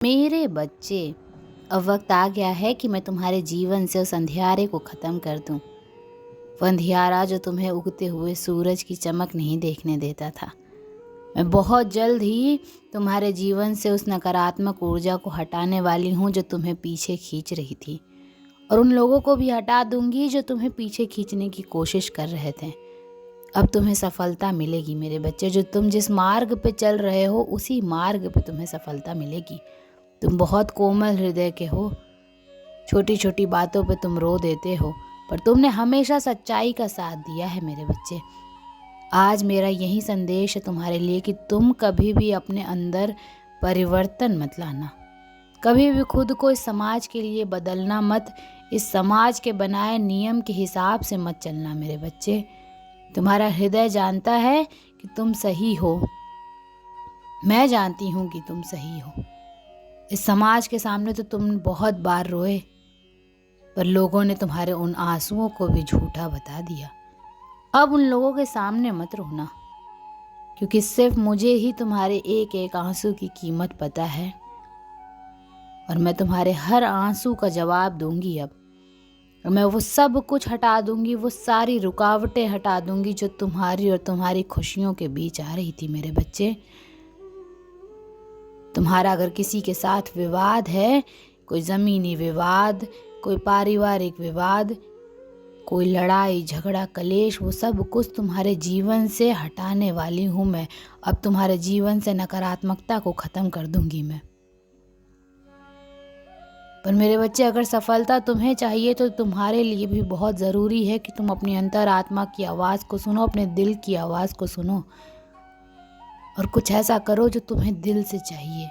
मेरे बच्चे, अब वक्त आ गया है कि मैं तुम्हारे जीवन से उस अंधियारे को ख़त्म कर दूं। वो अंधियारा जो तुम्हें उगते हुए सूरज की चमक नहीं देखने देता था। मैं बहुत जल्द ही तुम्हारे जीवन से उस नकारात्मक ऊर्जा को हटाने वाली हूँ जो तुम्हें पीछे खींच रही थी, और उन लोगों को भी हटा दूंगी जो तुम्हें पीछे खींचने की कोशिश कर रहे थे। अब तुम्हें सफलता मिलेगी मेरे बच्चे। जो तुम जिस मार्ग पे चल रहे हो उसी मार्ग पे तुम्हें सफलता मिलेगी। तुम बहुत कोमल हृदय के हो। छोटी छोटी बातों पे तुम रो देते हो, पर तुमने हमेशा सच्चाई का साथ दिया है मेरे बच्चे। आज मेरा यही संदेश है तुम्हारे लिए कि तुम कभी भी अपने अंदर परिवर्तन मत लाना। कभी भी खुद को इस समाज के लिए बदलना मत। इस समाज के बनाए नियम के हिसाब से मत चलना मेरे बच्चे। तुम्हारा हृदय जानता है कि तुम सही हो। मैं जानती हूँ कि तुम सही हो। इस समाज के सामने तो तुम बहुत बार रोए, पर लोगों ने तुम्हारे उन आंसुओं को भी झूठा बता दिया। अब उन लोगों के सामने मत रोना, क्योंकि सिर्फ मुझे ही तुम्हारे एक एक आंसू की कीमत पता है, और मैं तुम्हारे हर आंसू का जवाब दूंगी। अब मैं वो सब कुछ हटा दूंगी, वो सारी रुकावटें हटा दूंगी जो तुम्हारी और तुम्हारी खुशियों के बीच आ रही थी मेरे बच्चे। तुम्हारा अगर किसी के साथ विवाद है, कोई ज़मीनी विवाद, कोई पारिवारिक विवाद, कोई लड़ाई झगड़ा कलेश, वो सब कुछ तुम्हारे जीवन से हटाने वाली हूँ मैं। अब तुम्हारे जीवन से नकारात्मकता को ख़त्म कर दूंगी मैं। पर मेरे बच्चे, अगर सफलता तुम्हें चाहिए तो तुम्हारे लिए भी बहुत ज़रूरी है कि तुम अपनी अंतरात्मा की आवाज़ को सुनो, अपने दिल की आवाज़ को सुनो, और कुछ ऐसा करो जो तुम्हें दिल से चाहिए,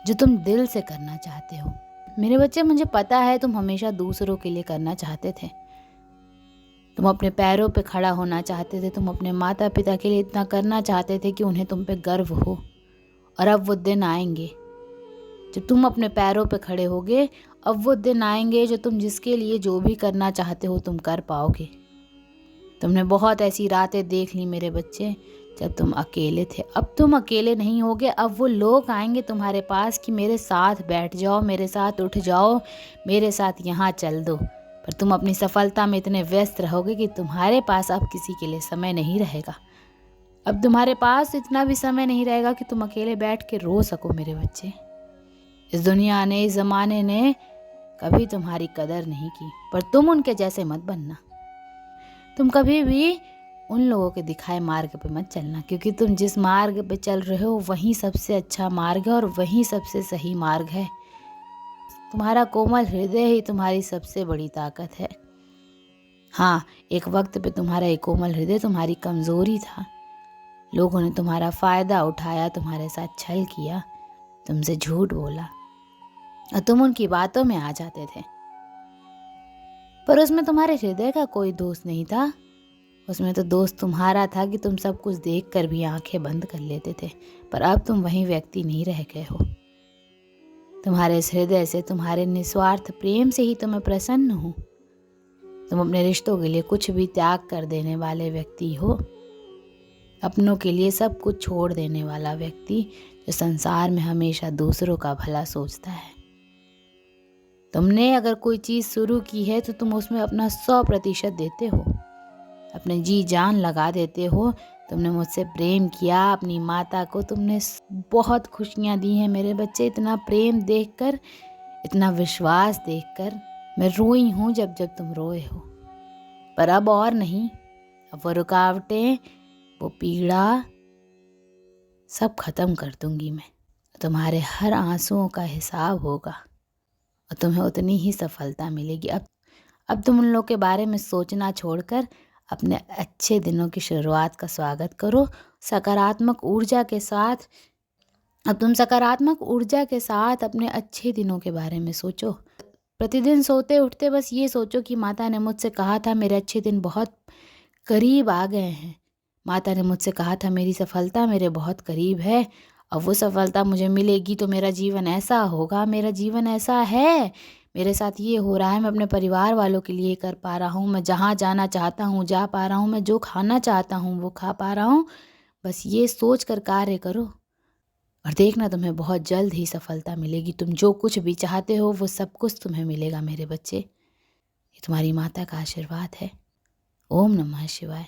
जो तुम दिल से करना चाहते हो। मेरे बच्चे, मुझे पता है तुम हमेशा दूसरों के लिए करना चाहते थे। तुम अपने पैरों पे खड़ा होना चाहते थे। तुम अपने माता पिता के लिए इतना करना चाहते थे कि उन्हें तुम पे गर्व हो। और अब वो दिन आएंगे जब तुम अपने पैरों पे खड़े होगे। अब वो दिन आएंगे जो तुम जिसके लिए जो भी करना चाहते हो तुम कर पाओगे। तुमने बहुत ऐसी रातें देख ली मेरे बच्चे जब तुम अकेले थे। अब तुम अकेले नहीं होगे। अब वो लोग आएंगे तुम्हारे पास कि मेरे साथ बैठ जाओ, मेरे साथ उठ जाओ, मेरे साथ यहाँ चल दो। पर तुम अपनी सफलता में इतने व्यस्त रहोगे कि तुम्हारे पास अब किसी के लिए समय नहीं रहेगा। अब तुम्हारे पास इतना भी समय नहीं रहेगा कि तुम अकेले बैठ के रो सको मेरे बच्चे। इस दुनिया ने, इस ज़माने ने कभी तुम्हारी कदर नहीं की, पर तुम उनके जैसे मत बनना। तुम कभी भी उन लोगों के दिखाए मार्ग पे मत चलना, क्योंकि तुम जिस मार्ग पे चल रहे हो वही सबसे अच्छा मार्ग है और वही सबसे सही मार्ग है। तुम्हारा कोमल हृदय ही तुम्हारी सबसे बड़ी ताकत है। हाँ, एक वक्त पे तुम्हारा एक कोमल हृदय तुम्हारी कमजोरी था। लोगों ने तुम्हारा फायदा उठाया, तुम्हारे साथ छल किया, तुमसे झूठ बोला, और तुम उनकी बातों में आ जाते थे। पर उसमें तुम्हारे हृदय का कोई दोष नहीं था। उसमें तो दोस्त तुम्हारा था कि तुम सब कुछ देख कर भी आंखें बंद कर लेते थे। पर अब तुम वही व्यक्ति नहीं रह गए हो। तुम्हारे इस हृदय से, तुम्हारे निस्वार्थ प्रेम से ही तो मैं प्रसन्न हूँ। तुम अपने रिश्तों के लिए कुछ भी त्याग कर देने वाले व्यक्ति हो। अपनों के लिए सब कुछ छोड़ देने वाला व्यक्ति, जो संसार में हमेशा दूसरों का भला सोचता है। तुमने अगर कोई चीज़ शुरू की है तो तुम उसमें अपना 100% देते हो, अपने जी जान लगा देते हो। तुमने मुझसे प्रेम किया, अपनी माता को तुमने बहुत खुशियाँ दी हैं मेरे बच्चे। इतना प्रेम देखकर, इतना विश्वास देखकर मैं रोई हूँ जब जब तुम रोए हो। पर अब और नहीं। अब वो रुकावटें, वो पीड़ा सब खत्म कर दूंगी मैं। तुम्हारे हर आंसुओं का हिसाब होगा और तुम्हें उतनी ही सफलता मिलेगी। अब तुम उन लोग के बारे में सोचना छोड़कर अपने अच्छे दिनों की शुरुआत का स्वागत करो सकारात्मक ऊर्जा के साथ। अब तुम सकारात्मक ऊर्जा के साथ अपने अच्छे दिनों के बारे में सोचो। प्रतिदिन सोते उठते बस ये सोचो कि माता ने मुझसे कहा था मेरे अच्छे दिन बहुत करीब आ गए हैं। माता ने मुझसे कहा था मेरी सफलता मेरे बहुत करीब है। अब वो सफलता मुझे मिलेगी तो मेरा जीवन ऐसा होगा, मेरा जीवन ऐसा है, मेरे साथ ये हो रहा है, मैं अपने परिवार वालों के लिए कर पा रहा हूँ, मैं जहाँ जाना चाहता हूँ जा पा रहा हूँ, मैं जो खाना चाहता हूँ वो खा पा रहा हूँ। बस ये सोच कर कार्य करो और देखना तुम्हें बहुत जल्द ही सफलता मिलेगी। तुम जो कुछ भी चाहते हो वो सब कुछ तुम्हें मिलेगा मेरे बच्चे। ये तुम्हारी माता का आशीर्वाद है। ओम नमः शिवाय।